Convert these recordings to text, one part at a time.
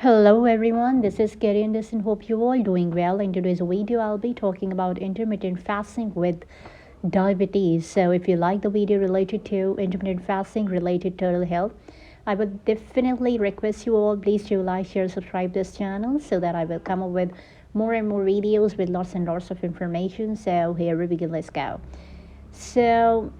Hello everyone, this is Kerry and hope you all doing well. In today's video, I'll be talking about intermittent fasting with diabetes. So if you like the video related to intermittent fasting related to health, I would definitely request you all please do like, share, subscribe this channel so that I will come up with more and more videos with lots and lots of information. So here we begin, let's go. So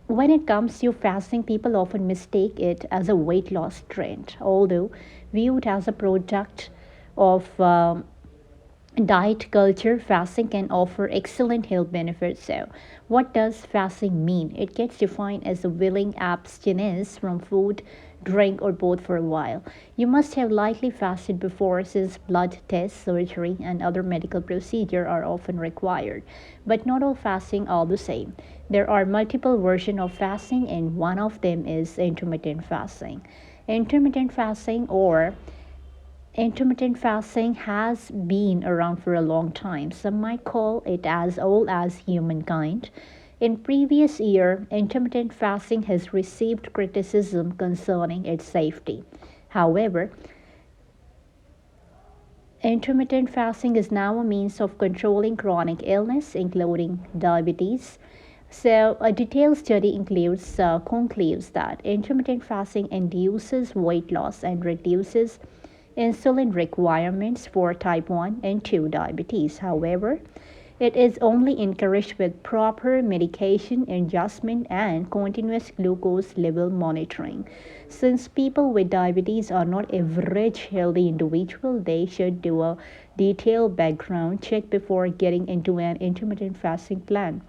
when it comes to fasting, people often mistake it as a weight loss trend, although viewed as a product of diet culture. Fasting can offer excellent health benefits. So, what does fasting mean? It gets defined as a willing abstinence from food, drink, or both for a while. You must have likely fasted before, since blood tests, surgery, and other medical procedures are often required. But not all fasting are the same. There are multiple versions of fasting, and one of them is intermittent fasting. Intermittent fasting or Intermittent fasting has been around for a long time. Some might call it as old as humankind. In previous year, intermittent fasting has received criticism concerning its safety. However, intermittent fasting is now a means of controlling chronic illness, including diabetes. So, a detailed study concludes that intermittent fasting induces weight loss and reduces insulin requirements for type 1 and 2 diabetes. However, it is only encouraged with proper medication adjustment and continuous glucose level monitoring. Since people with diabetes are not average healthy individuals, they should do a detailed background check before getting into an intermittent fasting plan.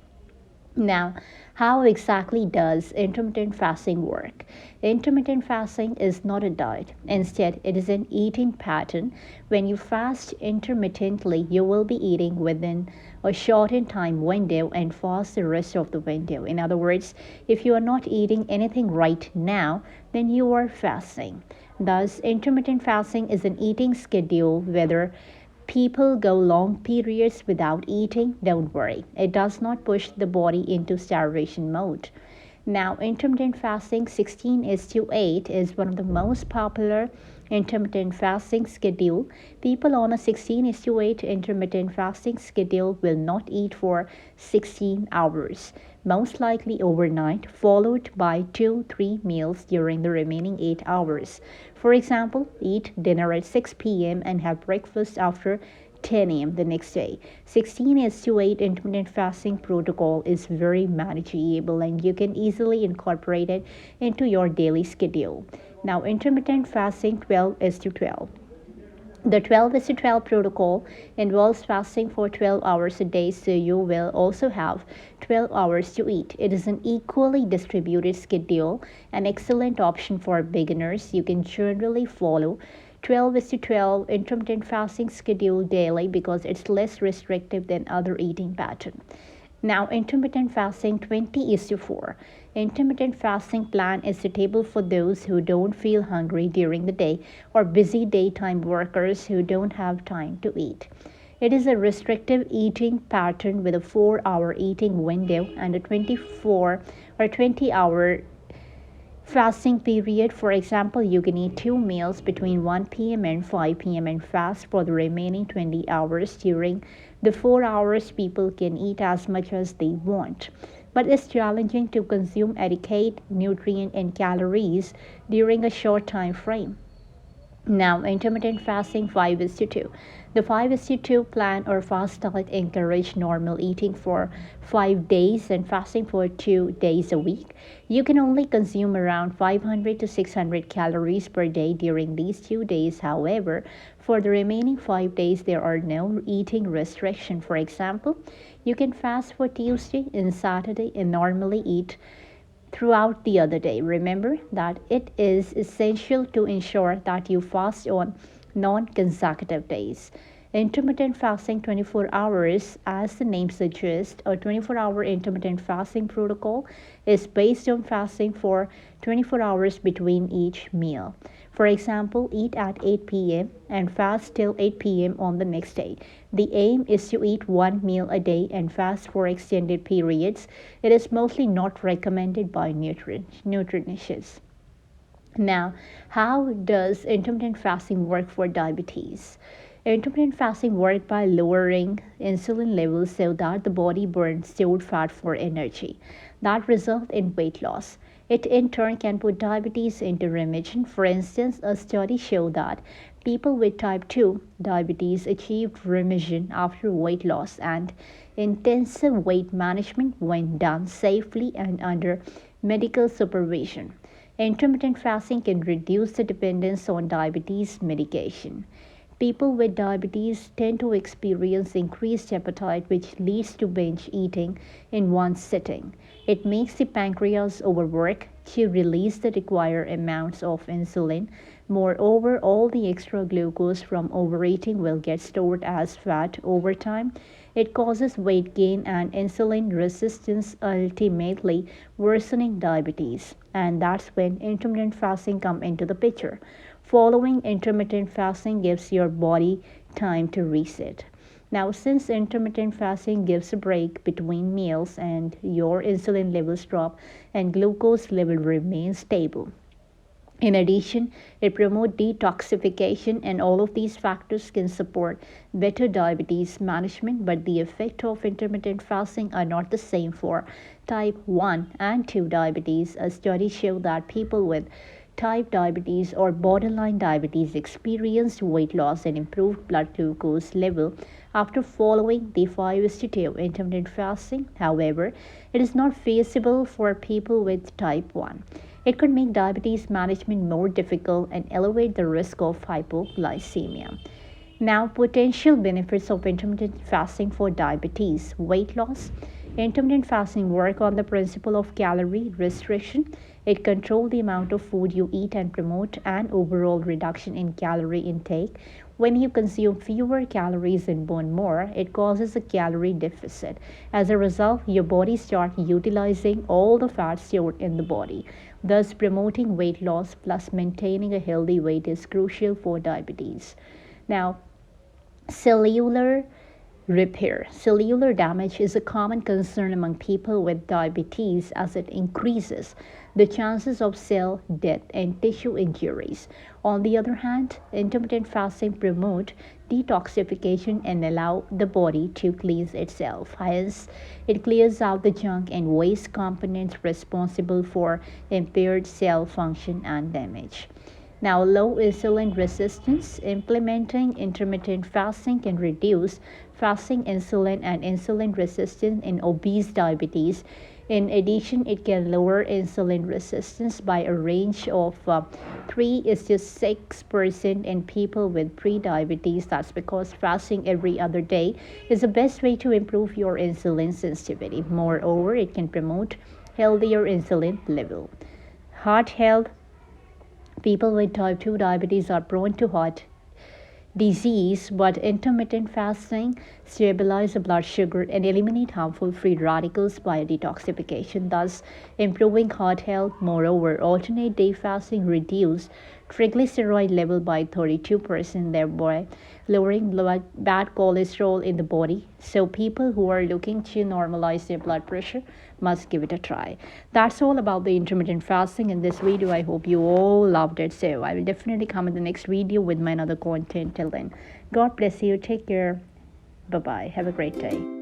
Now, how exactly does intermittent fasting work? Intermittent fasting is not a diet. Instead, it is an eating pattern. When you fast intermittently, you will be eating within a shortened time window and fast the rest of the window. In other words, if you are not eating anything right now, then you are fasting. Thus, intermittent fasting is an eating schedule. Whether people go long periods without eating, don't worry. It does not push the body into starvation mode. Now, intermittent fasting 16 is to 8 is one of the most popular intermittent fasting schedule. People on a 16 is to 8 intermittent fasting schedule will not eat for 16 hours, most likely overnight, followed by 2-3 meals during the remaining 8 hours. For example, eat dinner at 6 p.m. and have breakfast after 10 a.m. the next day. 16 is to 8 intermittent fasting protocol is very manageable and you can easily incorporate it into your daily schedule. Now, intermittent fasting 12 is to 12. The 12 is to 12 protocol involves fasting for 12 hours a day, so you will also have 12 hours to eat. It is an equally distributed schedule, an excellent option for beginners. You can generally follow 12 is to 12 intermittent fasting schedule daily because it's less restrictive than other eating pattern. Now, intermittent fasting 20 is to 4. Intermittent fasting plan is suitable for those who don't feel hungry during the day or busy daytime workers who don't have time to eat. It is a restrictive eating pattern with a 4-hour eating window and a 24 or 20-hour fasting period. For example, you can eat 2 meals between 1 p.m. and 5 p.m. and fast for the remaining 20 hours. During the 4 hours, people can eat as much as they want. But it's challenging to consume adequate nutrient and calories during a short time frame. Now, intermittent fasting 5 is to 2. The 5 is to 2 plan or fast diet encourage normal eating for 5 days and fasting for 2 days a week. You can only consume around 500 to 600 calories per day during these 2 days. However, for the remaining 5 days, there are no eating restriction. For example, you can fast for Tuesday and Saturday and normally eat throughout the other day. Remember that it is essential to ensure that you fast on non consecutive days. Intermittent fasting 24 hours, as the name suggests, a 24-hour intermittent fasting protocol is based on fasting for 24 hours between each meal. For example, eat at 8 p.m. and fast till 8 p.m. on the next day. The aim is to eat one meal a day and fast for extended periods. It is mostly not recommended by nutritionists. Now, how does intermittent fasting work for diabetes? Intermittent fasting works by lowering insulin levels so that the body burns stored fat for energy. That results in weight loss. It in turn can put diabetes into remission. For instance, a study showed that people with type 2 diabetes achieved remission after weight loss, and intensive weight management when done safely and under medical supervision. Intermittent fasting can reduce the dependence on diabetes medication. People with diabetes tend to experience increased appetite, which leads to binge eating in one sitting. It makes the pancreas overwork to release the required amounts of insulin. Moreover, all the extra glucose from overeating will get stored as fat over time. It causes weight gain and insulin resistance, ultimately worsening diabetes. And that's when intermittent fasting comes into the picture. Following intermittent fasting gives your body time to reset. Now, since intermittent fasting gives a break between meals and your insulin levels drop and glucose level remains stable. In addition, it promotes detoxification, and all of these factors can support better diabetes management. But the effects of intermittent fasting are not the same for type 1 and 2 diabetes. A study showed that people with type diabetes or borderline diabetes experienced weight loss and improved blood glucose level after following the 5:2 intermittent fasting. However, it is not feasible for people with type 1. It could make diabetes management more difficult and elevate the risk of hypoglycemia. Now, potential benefits of intermittent fasting for diabetes: weight loss. Intermittent fasting works on the principle of calorie restriction. It controls the amount of food you eat and promote an overall reduction in calorie intake. When you consume fewer calories and burn more, it causes a calorie deficit. As a result, your body starts utilizing all the fat stored in the body. Thus, promoting weight loss plus maintaining a healthy weight is crucial for diabetes. Now, cellular repair. Cellular damage is a common concern among people with diabetes as it increases the chances of cell death and tissue injuries. On the other hand, intermittent fasting promotes detoxification and allow the body to cleanse itself. Hence, it clears out the junk and waste components responsible for impaired cell function and damage. Now, low insulin resistance. Implementing intermittent fasting can reduce fasting insulin and insulin resistance in obese diabetes. In addition, it can lower insulin resistance by a range of 3 to 6% in people with pre-diabetes. That's because fasting every other day is the best way to improve your insulin sensitivity. Moreover, it can promote healthier insulin level. Heart health. People with type 2 diabetes are prone to heart disease, but intermittent fasting stabilizes the blood sugar and eliminates harmful free radicals by detoxification, thus improving heart health. Moreover, alternate day fasting reduces triglyceride level by 32%, thereby lowering bad cholesterol in the body. So people who are looking to normalize their blood pressure must give it a try. That's all about the intermittent fasting in this video. I hope you all loved it. So I will definitely come in the next video with my another content. Till then, God bless you. Take care. Bye bye. Have a great day.